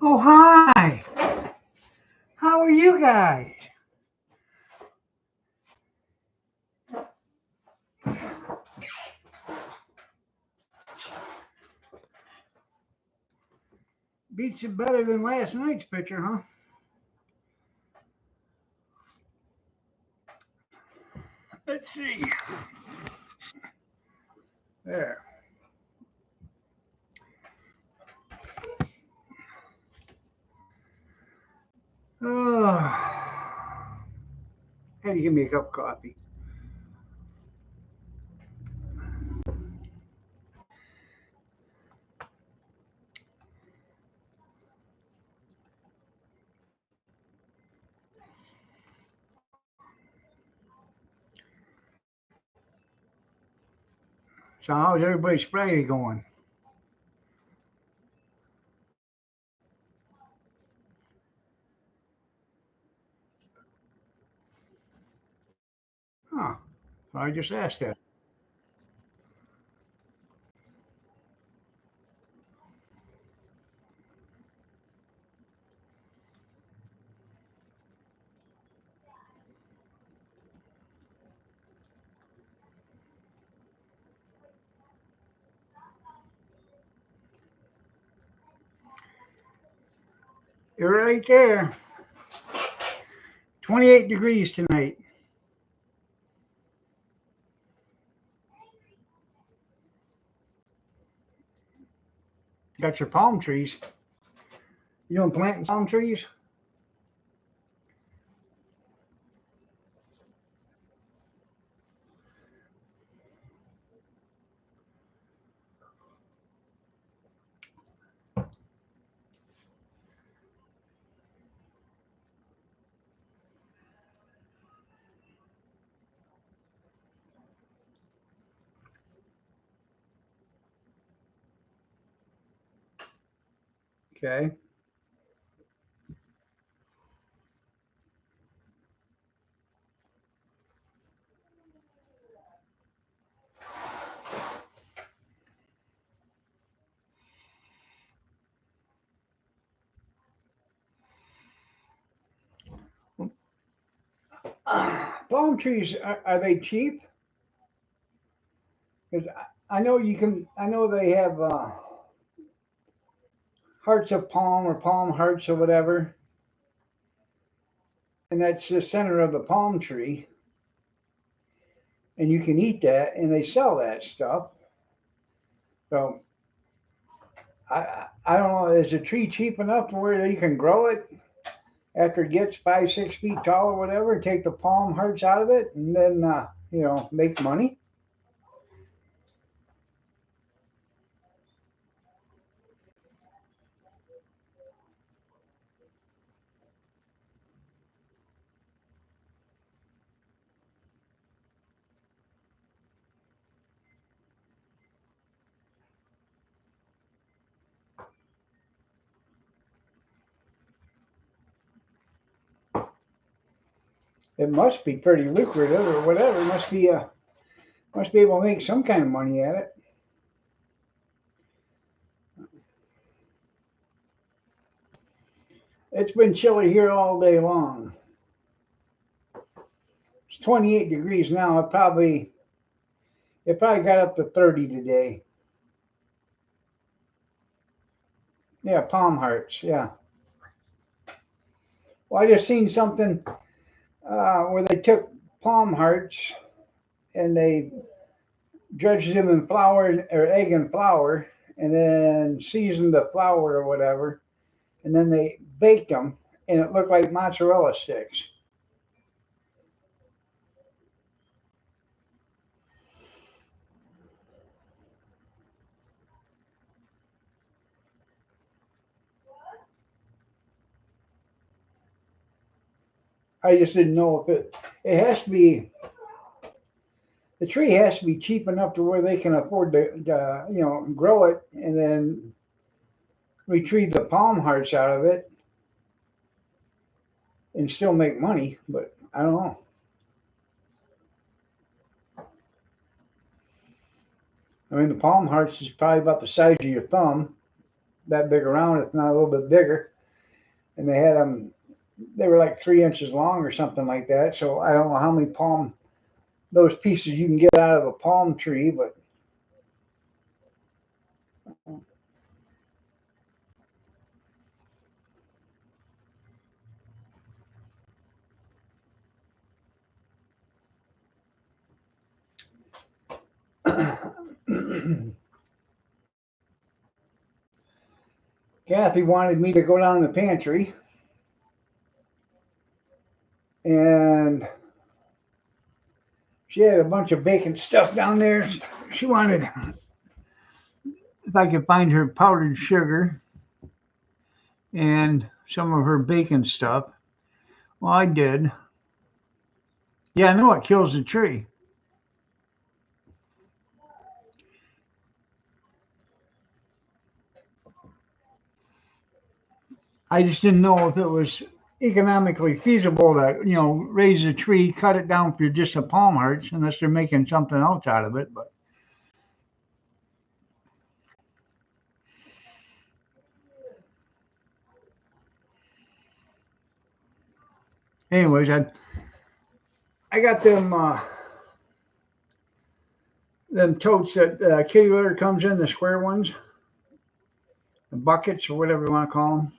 Oh, hi. How are you guys? Beats you better than last night's picture, huh? Let's see. There. Oh, had to give me a cup of coffee. So how's everybody's Friday going? Huh. So I just asked that. You're right there. 28 degrees tonight. Got your palm trees. You don't plant palm trees? Okay. Palm trees, are they cheap? Because I know you can, I know they have hearts of palm or palm hearts or whatever, and that's the center of the palm tree, and you can eat that, and they sell that stuff. So I don't know, is a tree cheap enough to where you can grow it after it gets 5, 6 feet tall or whatever, and take the palm hearts out of it, and then make money? It must be pretty lucrative or whatever. Must be able to make some kind of money at it. It's been chilly here all day long. It's 28 degrees now. It probably got up to 30 today. Yeah, palm hearts. Yeah. Well, I just seen something where they took palm hearts and they dredged them in flour or egg and flour, and then seasoned the flour or whatever, and then they baked them, and it looked like mozzarella sticks. I just didn't know if it has to be the tree has to be cheap enough to where they can afford to grow it and then retrieve the palm hearts out of it and still make money. But I don't know. I mean, the palm hearts is probably about the size of your thumb, that big around, if not a little bit bigger. and they had them. They were like 3 inches long or something like that. So I don't know how many palm those pieces you can get out of a palm tree, but Kathy wanted me to go down the pantry and she had a bunch of baking stuff down there. She wanted if I could find her powdered sugar and some of her baking stuff. Well, I did. Yeah, I know it kills the tree. I just didn't know if it was economically feasible to, raise a tree, cut it down for just a palm hearts, unless they're making something else out of it. But anyways, I got them totes that kitty litter comes in, the square ones, the buckets or whatever you want to call them.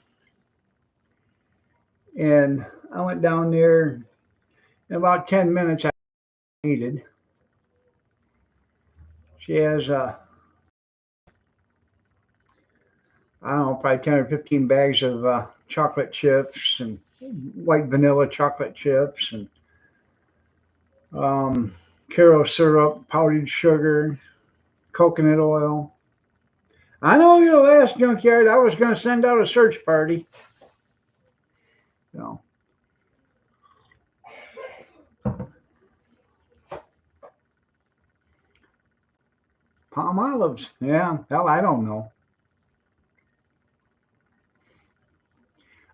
And I went down there in about 10 minutes. I needed. She has I don't know, probably 10 or 15 bags of chocolate chips and white vanilla chocolate chips and um, Karo syrup, powdered sugar, coconut oil. I know your last junkyard. I was going to send out a search party. So, palm olives. Yeah, hell, I don't know.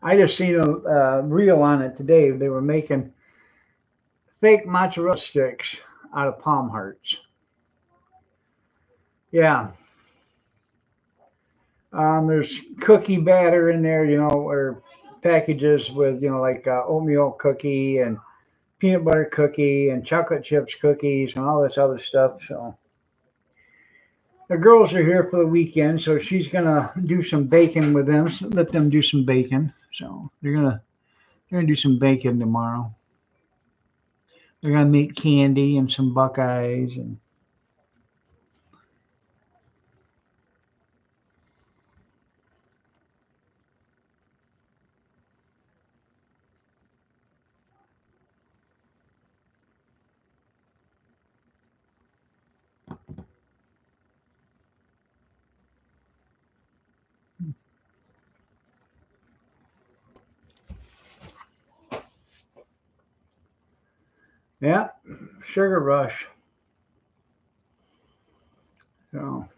I just seen a reel on it today. They were making fake mozzarella sticks out of palm hearts. Yeah. There's cookie batter in there, or packages with, like oatmeal cookie and peanut butter cookie and chocolate chips cookies and all this other stuff. So the girls are here for the weekend, so she's gonna do some baking with them. Let them do some baking. So they're gonna do some baking tomorrow. They're gonna make candy and some Buckeyes and yeah, sugar rush. So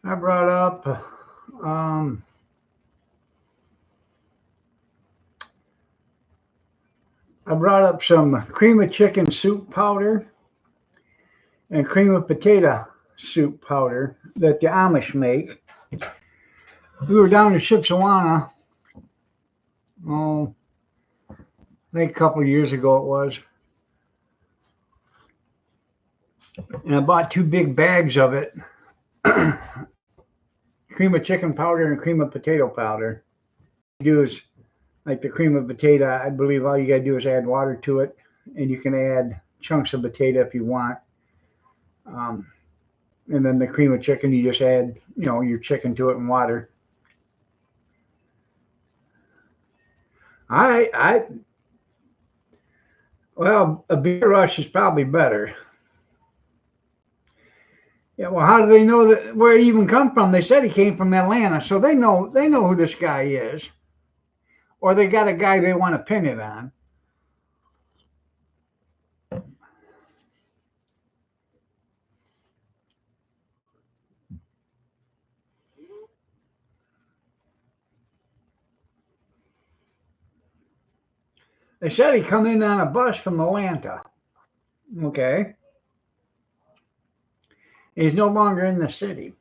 I brought up um, I brought up some cream of chicken soup powder and cream of potato soup powder that the Amish make. We were down in Shipshewana, oh, I think a couple of years ago it was, and I bought two big bags of it, cream of chicken powder and cream of potato powder. What you do is like the cream of potato. I believe all you gotta do is add water to it, and you can add chunks of potato if you want. Um, and then the cream of chicken, you just add, your chicken to it and water. I well, a beer rush is probably better. Yeah, well, how do they know that where he even come from? They said he came from Atlanta, so they know who this guy is, or they got a guy they want to pin it on. They said he come in on a bus from Atlanta. Okay. He's no longer in the city.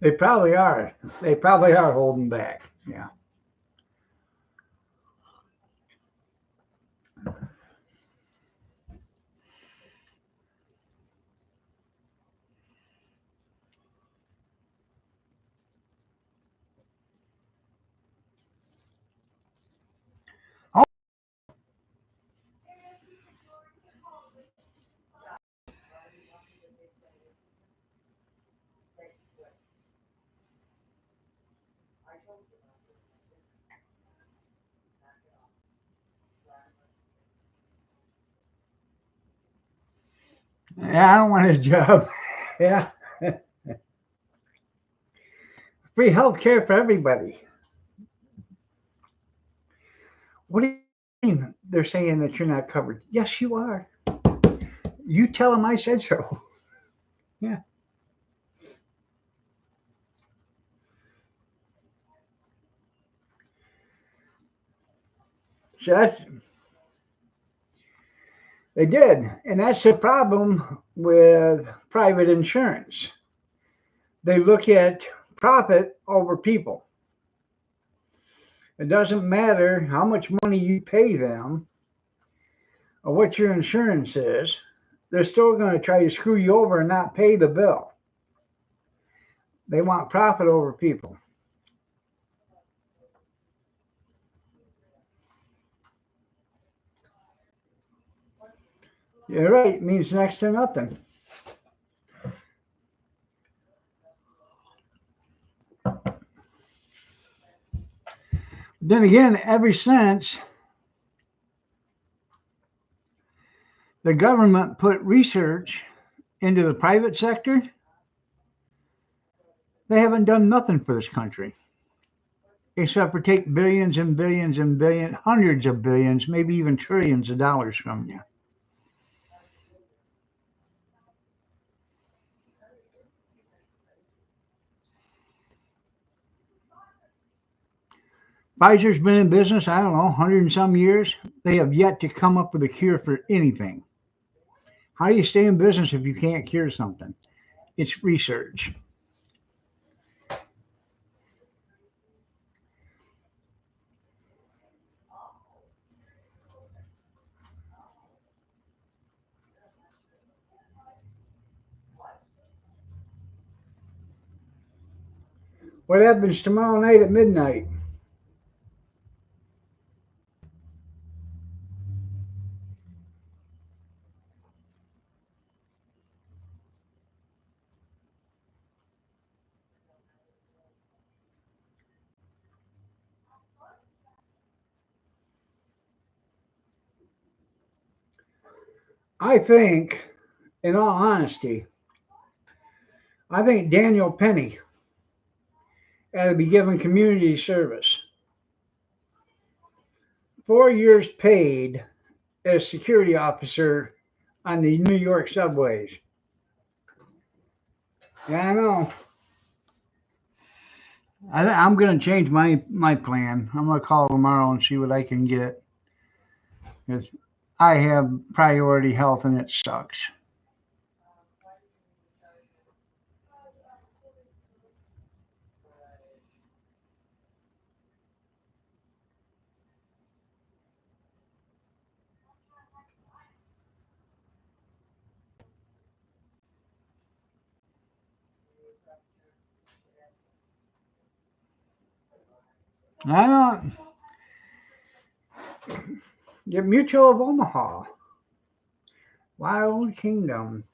They probably are. They probably are holding back. Yeah. Oh, yeah, I don't want his job. Yeah. Free health care for everybody. What do you mean they're saying that you're not covered? Yes, you are. You tell them I said so. Yeah. So they did. And that's the problem with private insurance. They look at profit over people. It doesn't matter how much money you pay them or what your insurance is, they're still going to try to screw you over and not pay the bill. They want profit over people. You're right, it means next to nothing. Then again, ever since the government put research into the private sector, they haven't done nothing for this country except for take billions and billions and billions, hundreds of billions, maybe even trillions of dollars from you. Pfizer's been in business, I don't know, 100 and some years. They have yet to come up with a cure for anything. How do you stay in business if you can't cure something? It's research. What happens tomorrow night at midnight? I think, in all honesty, I think Daniel Penny ought to be given community service. 4 years paid as security officer on the New York subways. Yeah, I know. I'm going to change my plan. I'm going to call tomorrow and see what I can get. 'Cause I have priority health and it sucks. I don't. Get Mutual of Omaha, Wild Kingdom.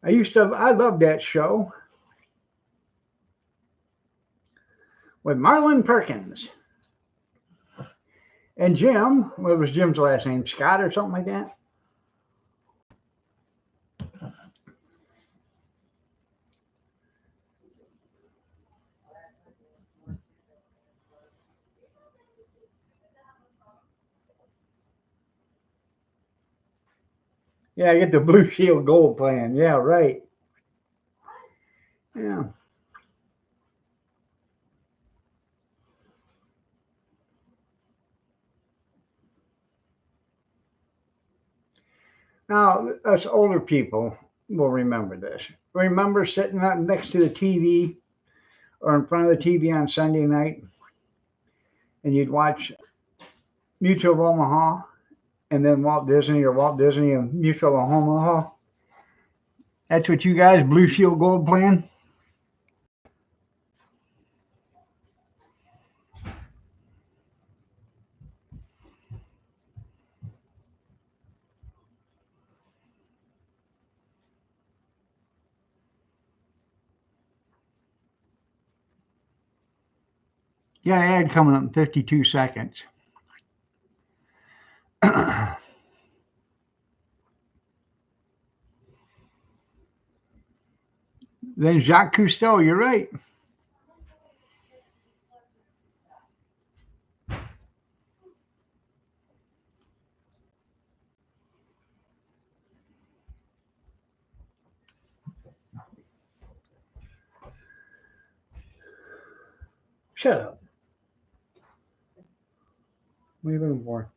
I loved that show with Marlon Perkins and Jim. What was Jim's last name? Scott or something like that? Yeah, I get the Blue Shield Gold plan. Yeah, right. Yeah. Now, us older people will remember this. Remember sitting up next to the TV or in front of the TV on Sunday night and you'd watch Mutual of Omaha and then Walt Disney or Walt Disney and Mutual of Omaha. That's what you guys, Blue Shield Gold playing? Yeah, ad coming up in 52 seconds. Then Jacques Cousteau, you're right. Shut up. What are you looking for?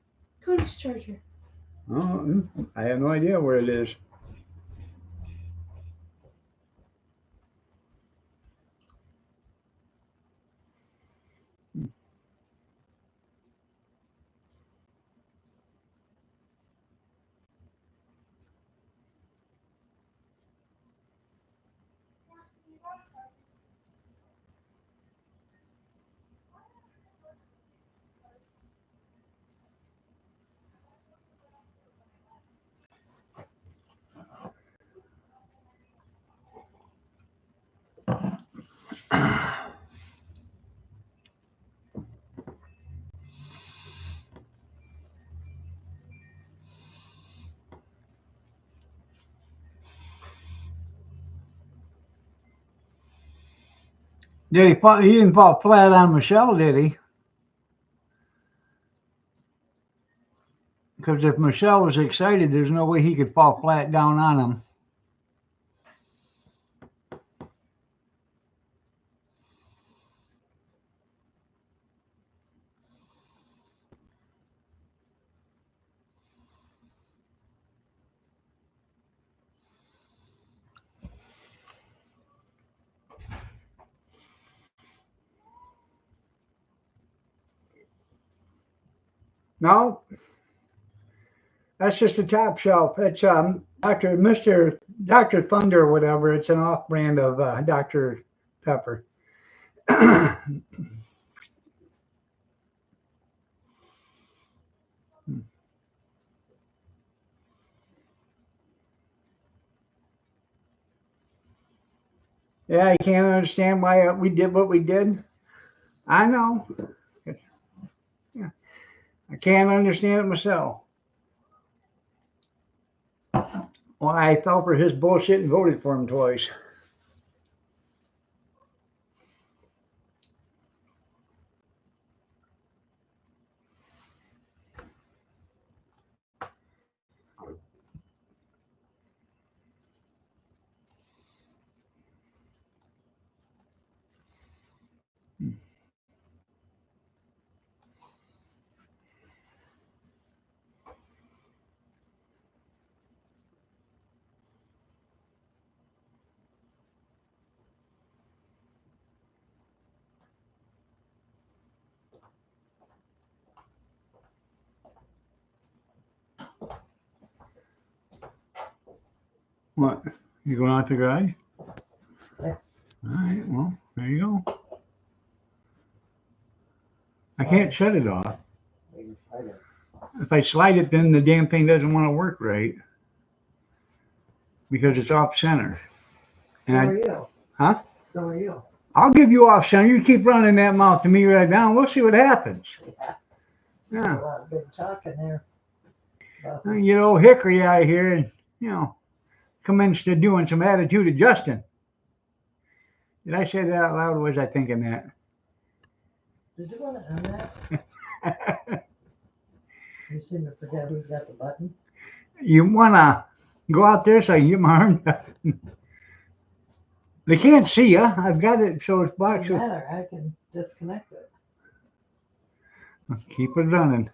Cody's charger. Oh, I have no idea where it is. Did he fall? He didn't fall flat on Michelle, did he? Because if Michelle was excited, there's no way he could fall flat down on him. No, that's just a top shelf. It's Dr. Thunder or whatever. It's an off brand of Dr. Pepper. Yeah, I can't understand why we did what we did. I know. Yeah, I can't understand it myself. Well, I fell for his bullshit and voted for him twice. What? You going out the garage? Yeah. All right. Well, there you go. I can't shut it off. Maybe slide it. If I slide it, then the damn thing doesn't want to work right because it's off center. So And are you. Huh? So are you. I'll give you off center. You keep running that mouth to me right now. We'll see what happens. Yeah. Yeah. A lot of big talk in there. You get old Hickory out here and, commence to doing some attitude adjusting. Did I say that out loud or was I thinking that? Did you want to end that? You seem to forget who's got the button. You want to go out there so I can get my arm done? They can't see you. I've got it so it's black. Doesn't matter. I can disconnect it. Keep it running.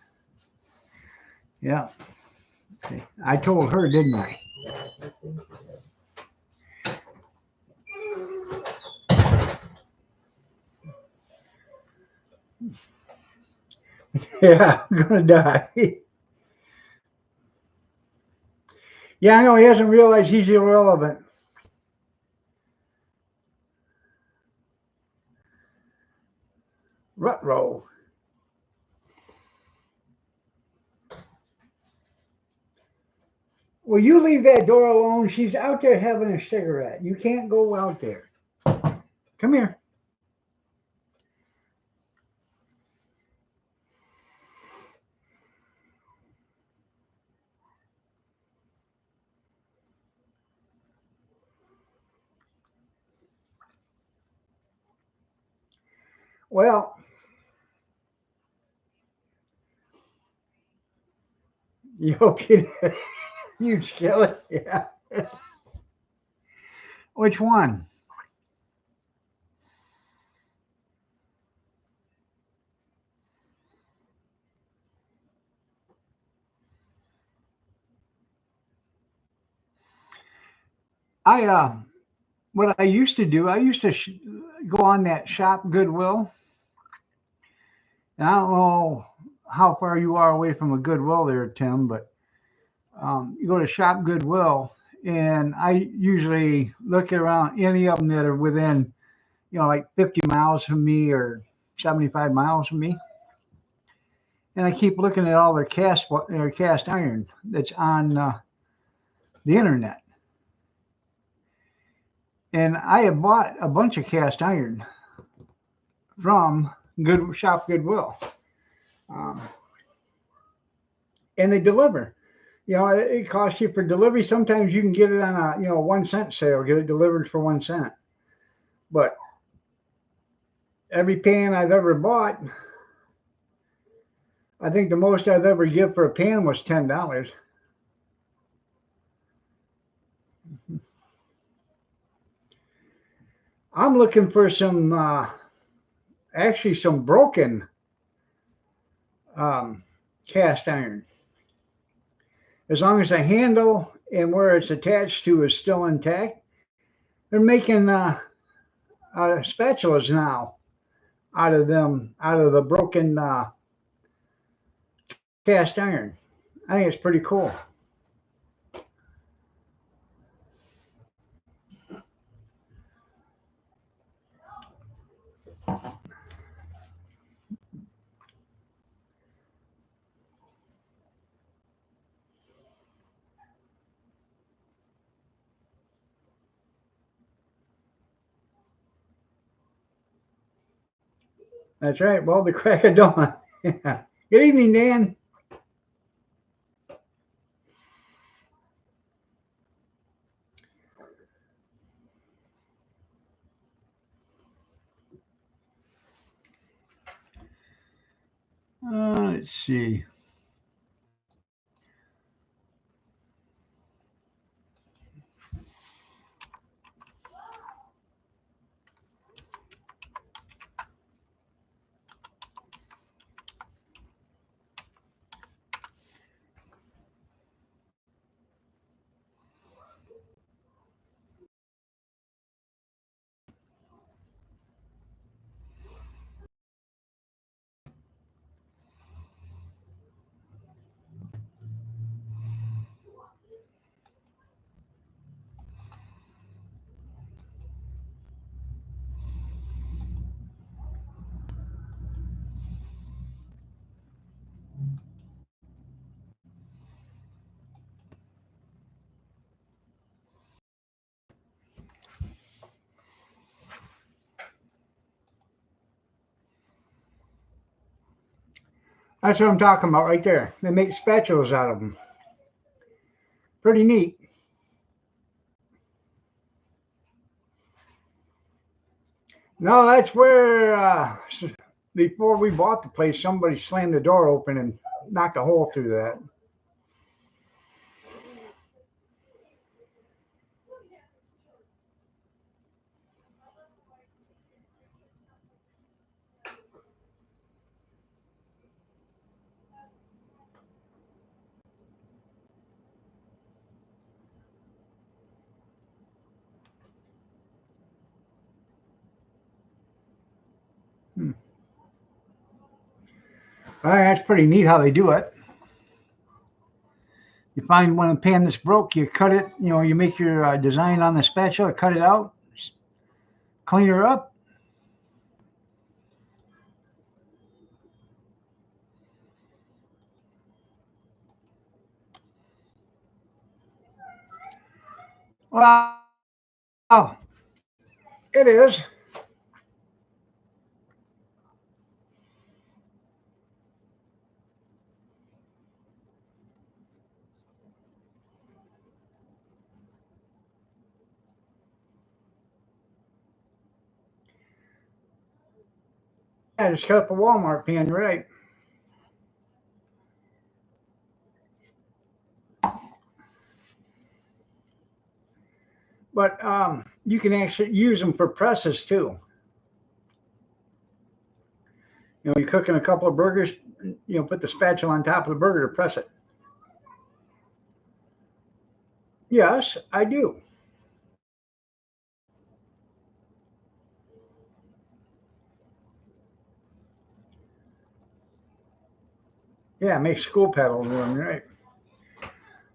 Yeah. Okay. I told her, didn't I? Yeah, I think you did. Yeah, I'm gonna die. Yeah, I know he hasn't realized he's irrelevant. Rutro. Will you leave that door alone? She's out there having a cigarette. You can't go out there. Come here. Well, you okay? You kill it. Yeah. Which one? I what I used to do, I used to go on that Shop Goodwill. And I don't know how far you are away from a Goodwill there, Tim, but you go to Shop Goodwill, and I usually look around any of them that are within, like 50 miles from me or 75 miles from me. And I keep looking at all their cast iron that's on the internet. And I have bought a bunch of cast iron from Shop Goodwill, um, and they deliver. It costs you for delivery. Sometimes you can get it on a 1 cent sale, get it delivered for 1 cent. But every pan I've ever bought, I think the most I've ever give for a pan was $10. I'm looking for actually some broken um, cast iron. As long as the handle and where it's attached to is still intact, they're making spatulas now out of the broken cast iron. I think it's pretty cool. That's right. Well, the crack of dawn. Good evening, Dan. Let's see. That's what I'm talking about right there. They make spatulas out of them. Pretty neat. No, that's where before we bought the place, somebody slammed the door open and knocked a hole through that. That's pretty neat how they do it. You find one pan that's broke, you cut it, you make your design on the spatula, cut it out, clean her up. Well, it is. I just cut up a Walmart pan, right? But you can actually use them for presses too. You're cooking a couple of burgers, put the spatula on top of the burger to press it. Yes, I do. Yeah, make school paddles with them, right?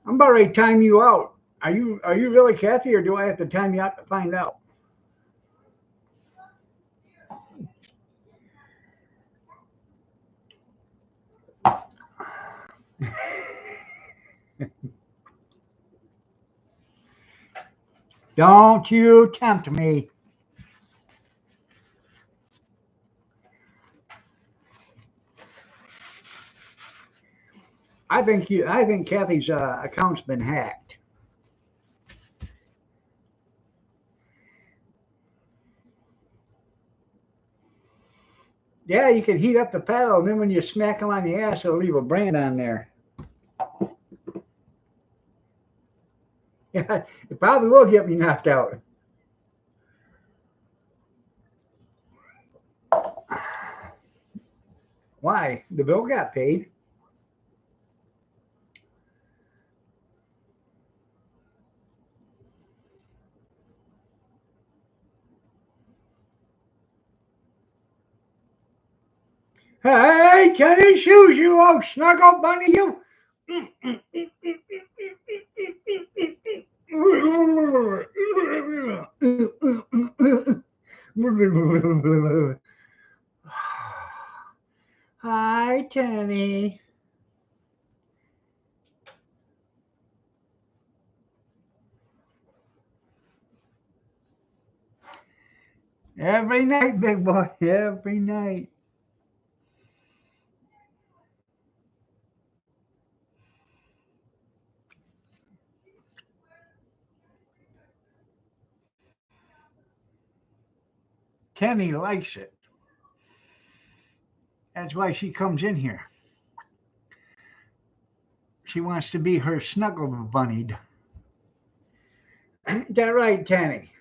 I'm about ready to time you out. Are you really Kathy, or do I have to time you out to find out? Don't you tempt me. I think Kathy's account's been hacked. Yeah, you can heat up the paddle, and then when you smack them on the ass, it'll leave a brand on there. Yeah, it probably will get me knocked out. Why? The bill got paid. Hey, tennis shoes, you old snuggle bunny, you. Hi, Tenny. Every night, big boy. Every night. Tenny likes it. That's why she comes in here. She wants to be her snuggle bunnied. Is that right, Tenny?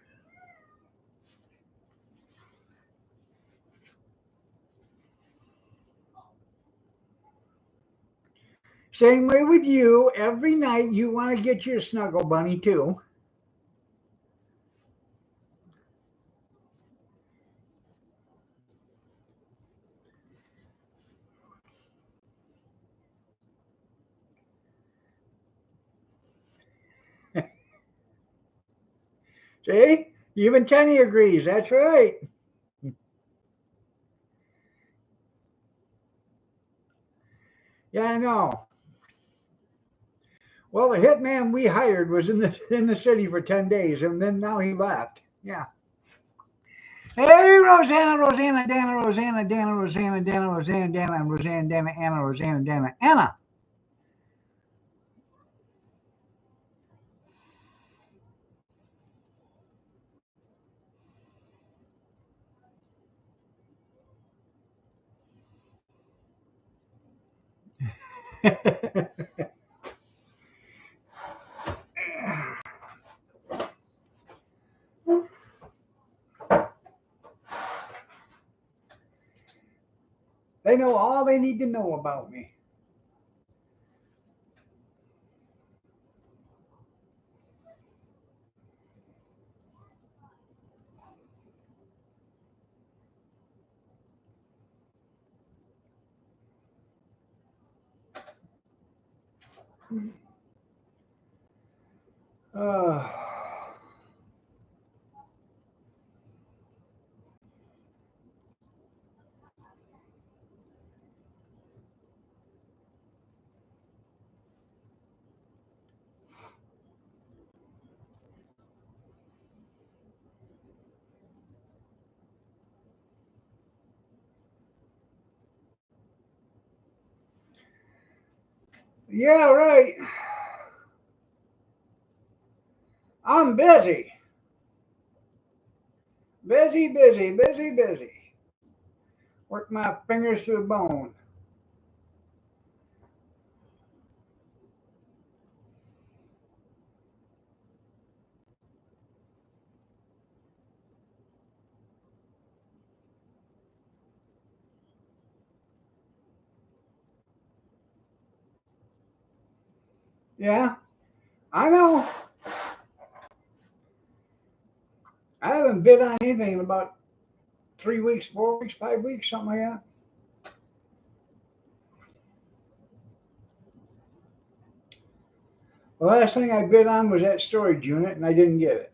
Same way with you. Every night you want to get your snuggle bunny too. See? Even Tenny agrees. That's right. Yeah, I know. Well, the hitman we hired was in the city for 10 days, and then now he left. Yeah. Hey, Rosanna, Rosanna, Dana, Rosanna, Dana, Rosanna, Dana, Rosanna, Dana, and Rosanna, Dana, Anna, Rosanna, Dana, Anna. They know all they need to know about me. Uh, yeah, right. I'm busy. Busy, busy, busy, busy. Work my fingers to the bone. Yeah, I know. I haven't bid on anything in about 3 weeks, 4 weeks, 5 weeks, something like that. The last thing I bid on was that storage unit, and I didn't get it.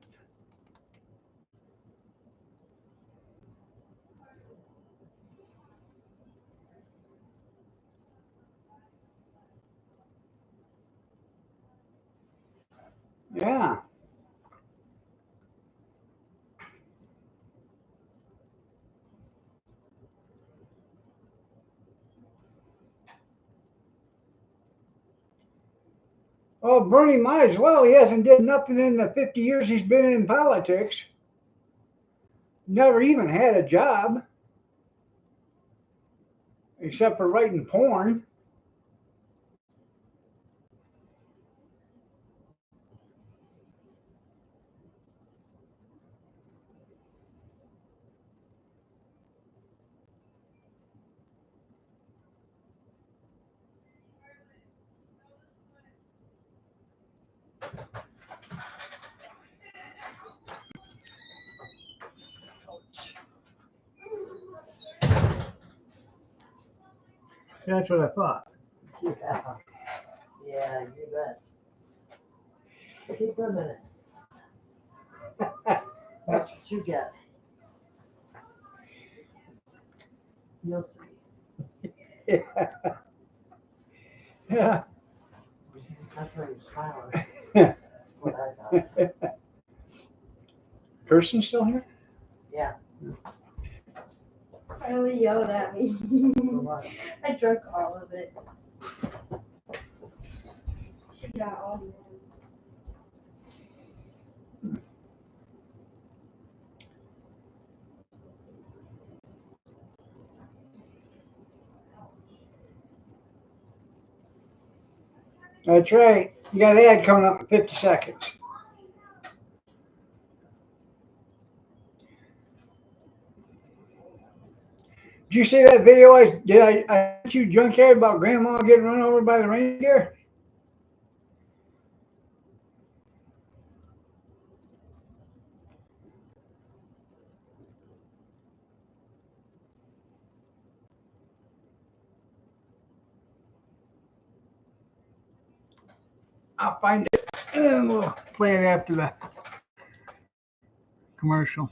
Yeah. Oh, Bernie might as well. He hasn't did nothing in the 50 years he's been in politics. Never even had a job, except for writing porn. That's what I thought. Yeah. Yeah, you bet. Keep a minute. Watch what you get. You'll see. Yeah. Yeah. That's why you're smiling. That's what I thought. Kirsten's still here? Yeah. Finally yelled at me. For what? I drank all of it. She got all of it. That's right. You got an ad coming up in 50 seconds. Did you see that video I sent you junkyard about grandma getting run over by the reindeer? I'll find it and then we'll play it after the commercial.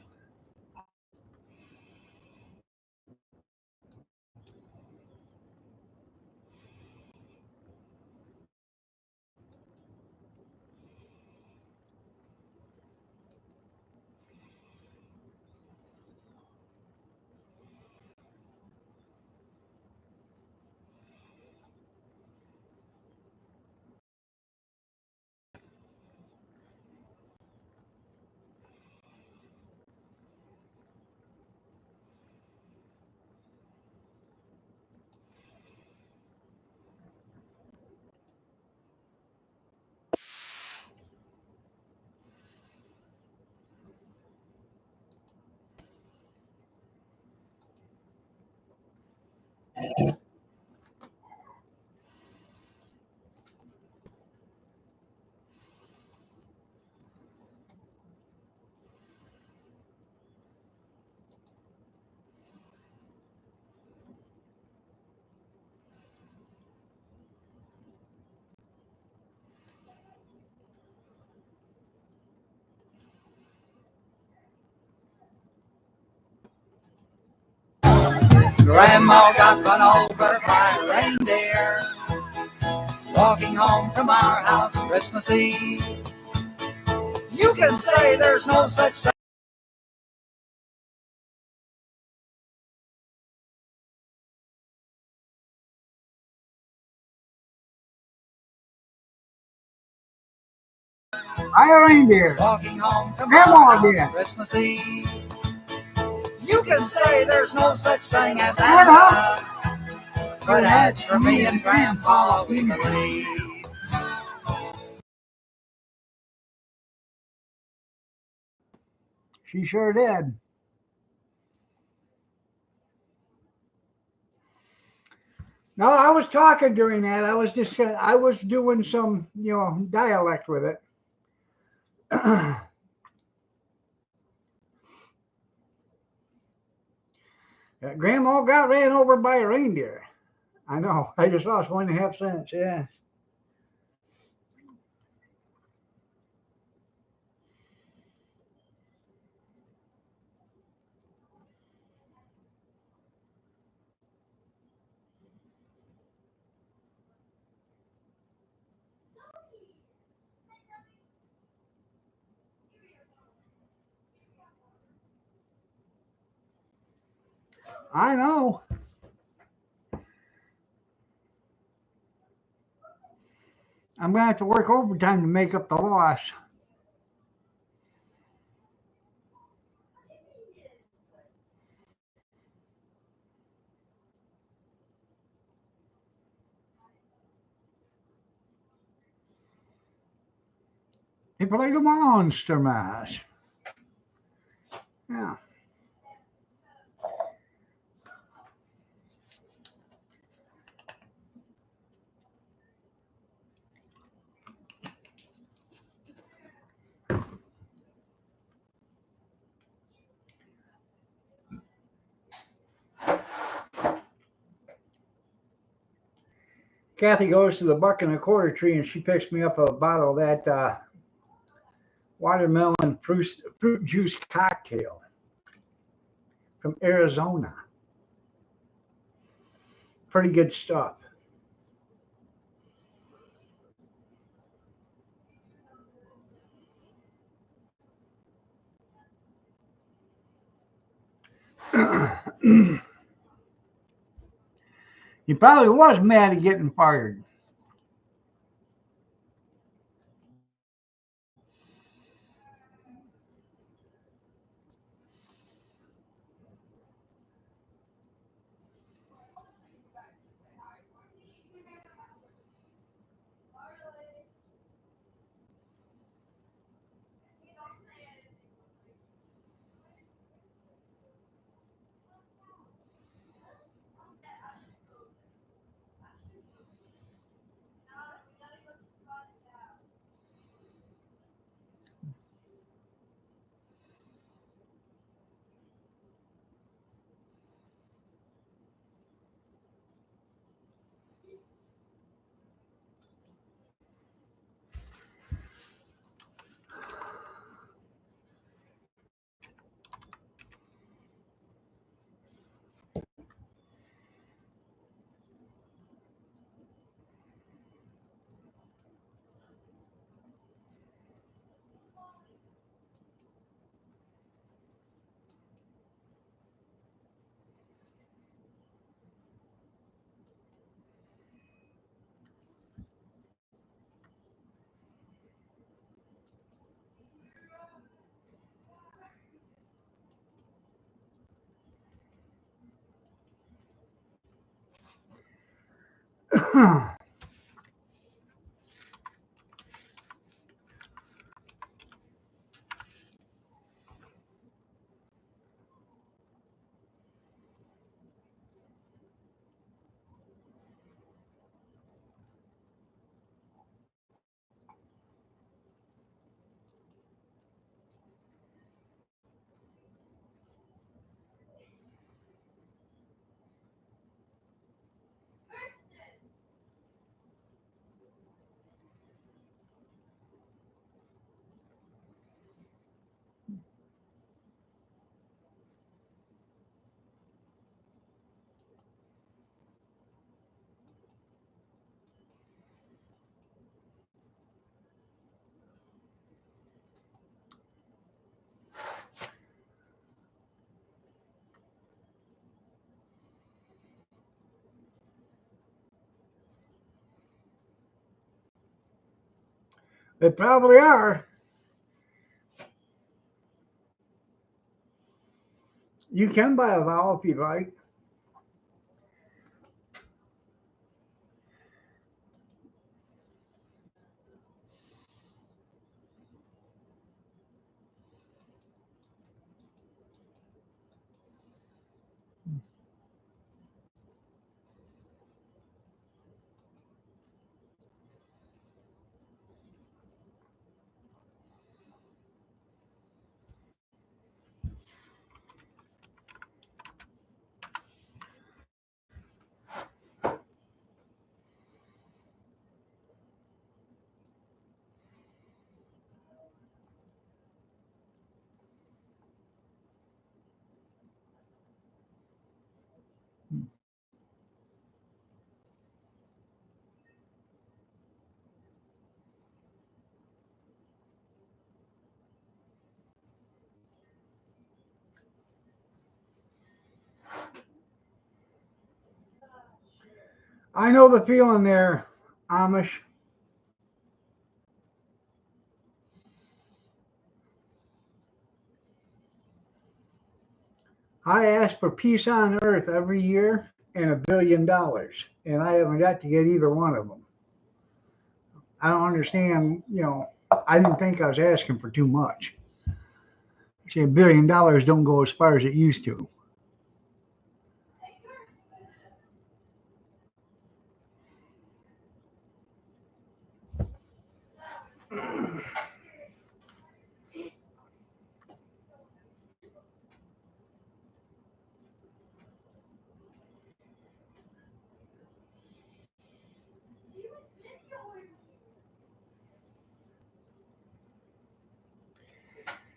Grandma got run over by a reindeer walking home from our house Christmas Eve. You can say there's no such thing. I a reindeer. Walking home from Grandma our house did. Christmas Eve. You can say there's no such thing as What Santa, but as for me and Grandpa, we believe. She sure did. No, I was talking during that. I was doing some, dialect with it. Grandma got ran over by a reindeer. I know. I just lost 1.5 cents. Yeah. I know. I'm gonna have to work overtime to make up the loss. He played a monster mash. Yeah. Kathy goes to the buck and a quarter tree and she picks me up a bottle of that watermelon fruit juice cocktail from Arizona. Pretty good stuff. He probably was mad at getting fired. They probably are. You can buy a vowel if you like. I know the feeling there, Amish. I ask for peace on earth every year and $1 billion, and I haven't got to get either one of them. I don't understand, I didn't think I was asking for too much. See, $1 billion don't go as far as it used to.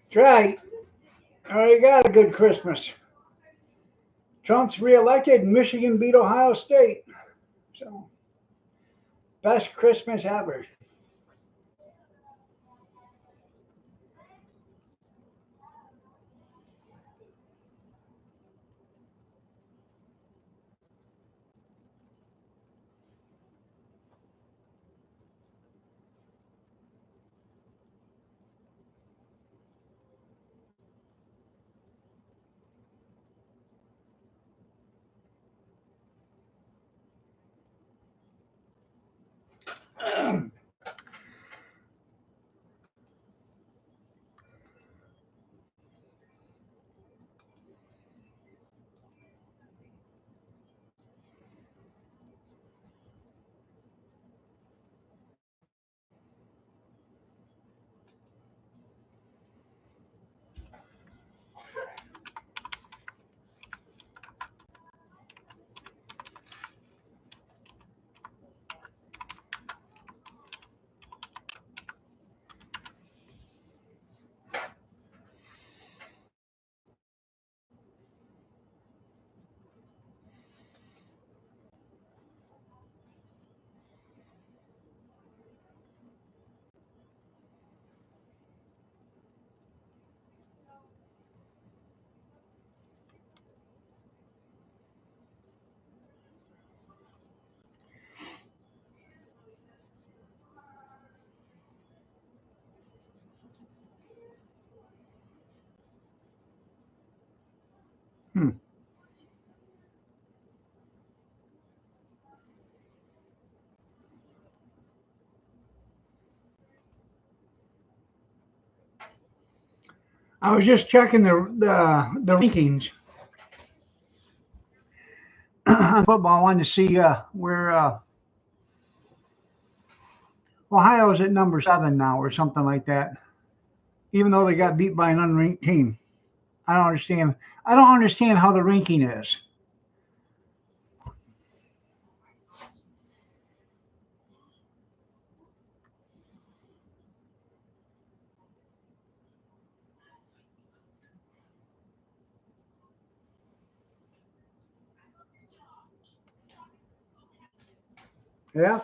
That's right. I already got a good Christmas. Trump's reelected and Michigan beat Ohio State. So, best Christmas ever. Hmm. I was just checking the rankings on football. I wanted to see where Ohio's at number 7 now, or something like that. Even though they got beat by an unranked team, I don't understand. I don't understand how the ranking is. Yeah.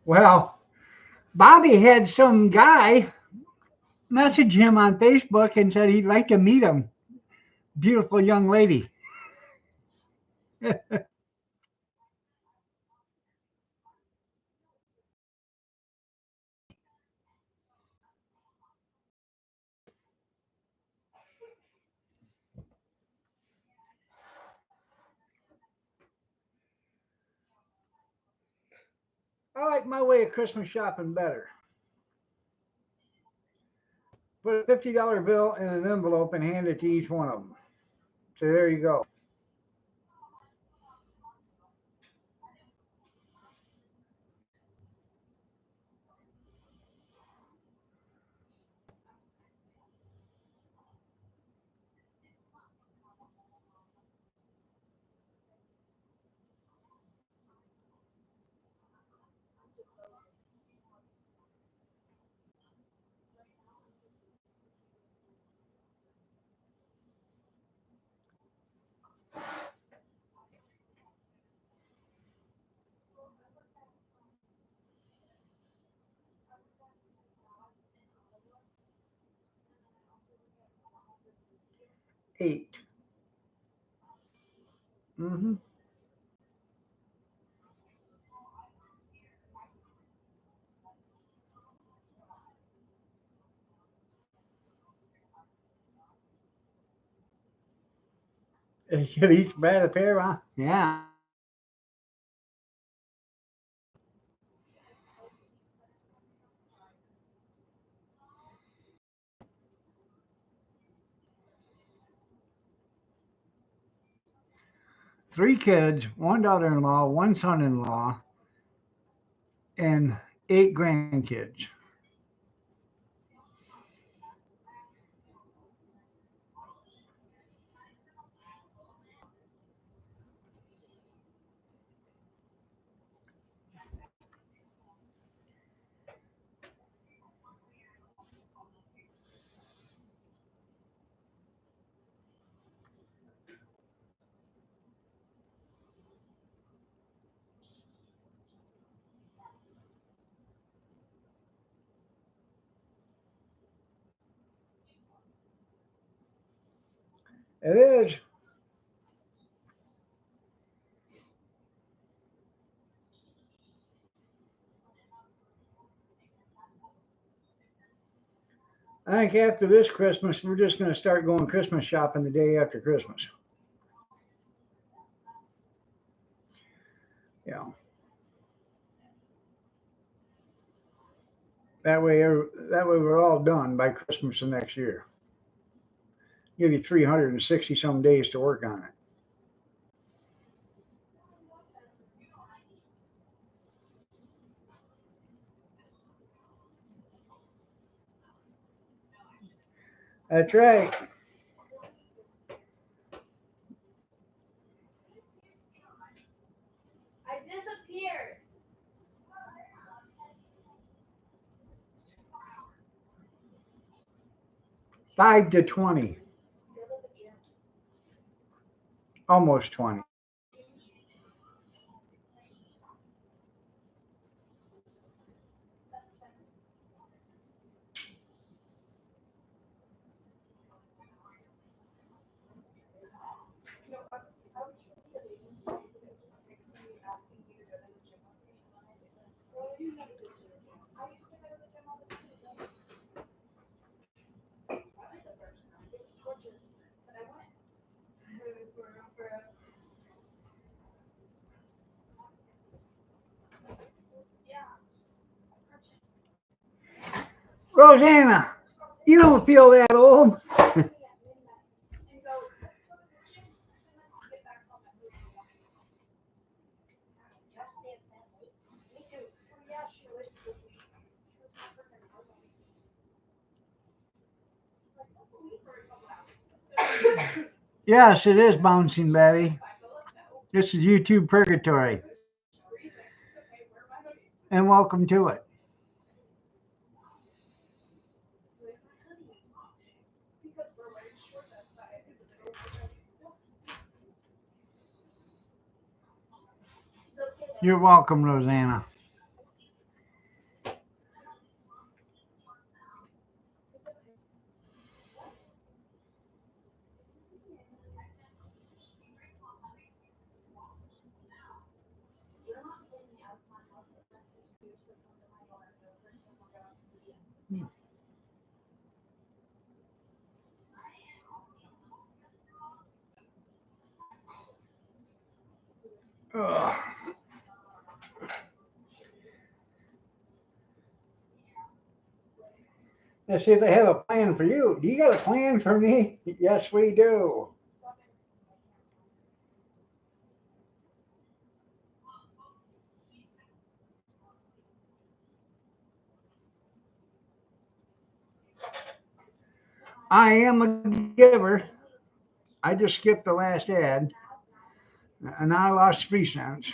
Well, Bobby had some guy message him on Facebook and said he'd like to meet him. beautiful young lady. I like my way of Christmas shopping better. Put a $50 bill in an envelope and hand it to each one of them. So there you go. Eight. Mm-hmm. You could each buy a pair, huh? Yeah. Three kids, one daughter-in-law, one son-in-law, and eight grandkids. It is. I think after this Christmas, we're just going to start going Christmas shopping the day after Christmas. Yeah. That way we're all done by Christmas of next year. Give you 360 some days to work on it. That's right. I disappeared. 5 to 20, almost 20. Rosanna, you don't feel that old. Yes, it is bouncing, Betty. This is YouTube Purgatory. And welcome to it. You're welcome, Rosanna. Ugh. Let's see if they have a plan for you. Do you got a plan for me? Yes, we do. I am a giver. I just skipped the last ad, and I lost 3 cents.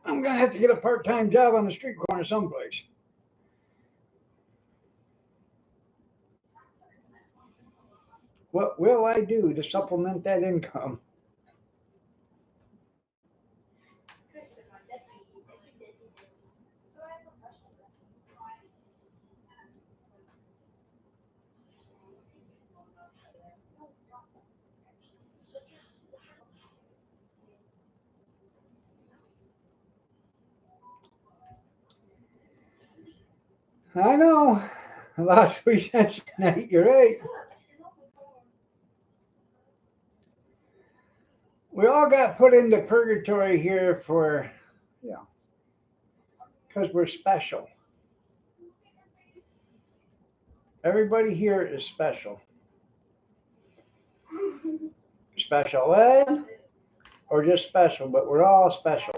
I'm gonna have to get a part-time job on the street corner someplace. What will I do to supplement that income? I know. I lost 3 cents tonight. You're right. We all got put into purgatory here for, because we're special. Everybody here is special. Special ed or just special, but we're all special.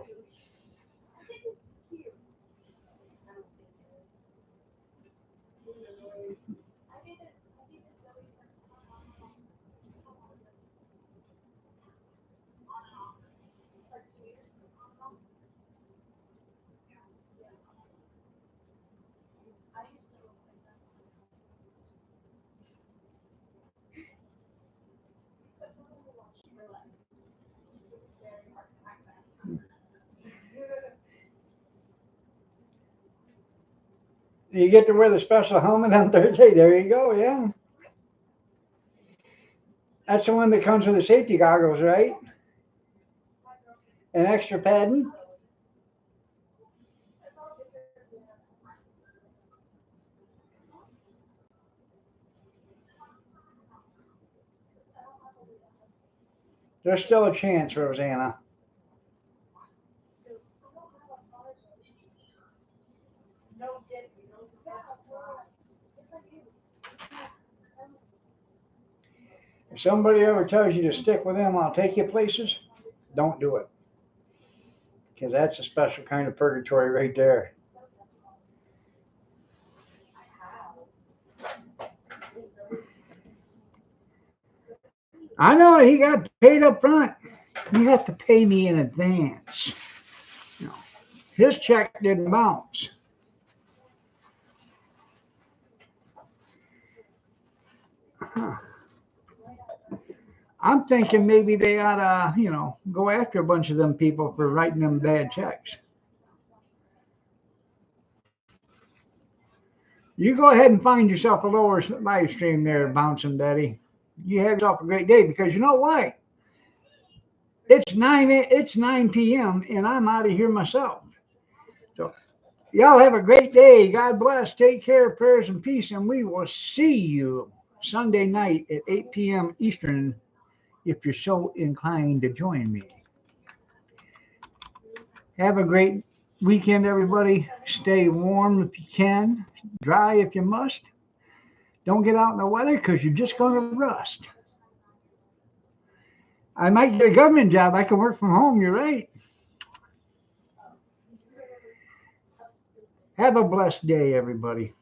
You get to wear the special helmet on Thursday. There you go. Yeah. That's the one that comes with the safety goggles, right? And extra padding. There's still a chance, Rosanna. If somebody ever tells you to stick with them, I'll take you places, don't do it. Because that's a special kind of purgatory right there. I know he got paid up front. You have to pay me in advance. No, his check didn't bounce. Huh. I'm thinking maybe they ought to, go after a bunch of them people for writing them bad checks. You go ahead and find yourself a lower live stream there, Bouncing Betty. You have yourself a great day because you know why? It's 9 p.m. and I'm out of here myself. So y'all have a great day. God bless. Take care. Prayers and peace. And we will see you Sunday night at 8 p.m. Eastern if you're so inclined to join me. Have a great weekend, everybody. Stay warm if you can. Dry if you must. Don't get out in the weather because you're just going to rust. I might get a government job. I can work from home. You're right. Have a blessed day, everybody.